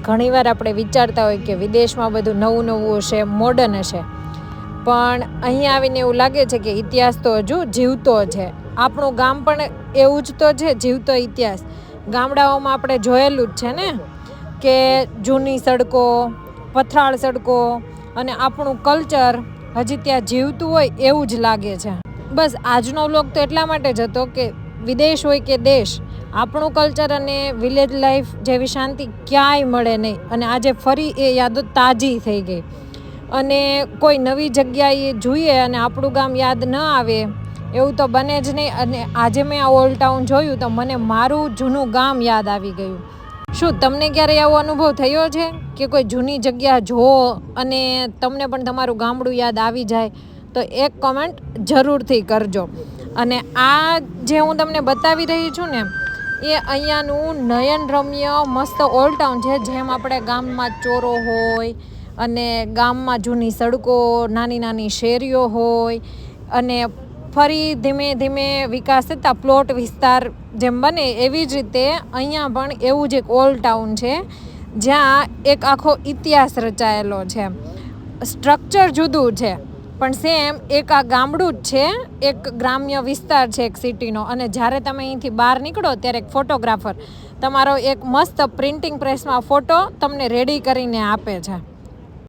ઘણીવાર આપણે વિચારતા હોય કે વિદેશમાં બધું નવું નવું હશે, મોડર્ન હશે, પણ અહીં આવીને એવું લાગે છે કે ઇતિહાસ તો હજુ જીવતો છે. આપણું ગામ પણ એવું જ તો છે, જીવતો ઇતિહાસ. ગામડાઓમાં આપણે જોયેલું જ છે ને કે જૂની સડકો, પથરાળ સડકો અને આપણું કલ્ચર હજી ત્યાં જીવતું હોય એવું જ લાગે છે. બસ આજનો વ્લોગ તો એટલા માટે જ હતો કે વિદેશ હોય કે દેશ, આપણું કલ્ચર અને વિલેજ લાઈફ જેવી શાંતિ ક્યાંય મળે નહીં. અને આજે ફરી એ યાદો તાજી થઈ ગઈ. અને કોઈ નવી જગ્યાએ જોઈએ અને આપણું ગામ યાદ ન આવે એવું તો બને જ નહીં. અને આજે મેં આ ઓલ્ડ ટાઉન જોયું તો મને મારું જૂનું ગામ યાદ આવી ગયું. શું તમને ક્યારેય આવો અનુભવ થયો છે કે કોઈ જૂની જગ્યા જુઓ અને તમને પણ તમારું ગામડું યાદ આવી જાય? તો એક કમેન્ટ જરૂરથી કરજો. અને આ જે હું તમને બતાવી રહી છું ને એ અહીંયાનું નયનરમ્ય મસ્ત ઓલ્ડ ટાઉન છે. જેમ આપણે ગામમાં ચોરો હોય અને ગામમાં જૂની સડકો, નાની નાની શેરીઓ હોય અને ફરી ધીમે ધીમે વિકાસ થતાં પ્લોટ વિસ્તાર જેમ બને એવી જ રીતે અહીંયા પણ એવું જ એક ઓલ્ડ ટાઉન છે જ્યાં એક આખો ઇતિહાસ રચાયેલો છે. સ્ટ્રક્ચર જુદું છે પણ સેમ એક આ ગામડું જ છે, એક ગ્રામ્ય વિસ્તાર છે એક સિટીનો. અને જ્યારે તમે અહીંથી બહાર નીકળો ત્યારે એક ફોટોગ્રાફર તમારો એક મસ્ત પ્રિન્ટિંગ પ્રેસમાં ફોટો તમને રેડી કરીને આપે છે.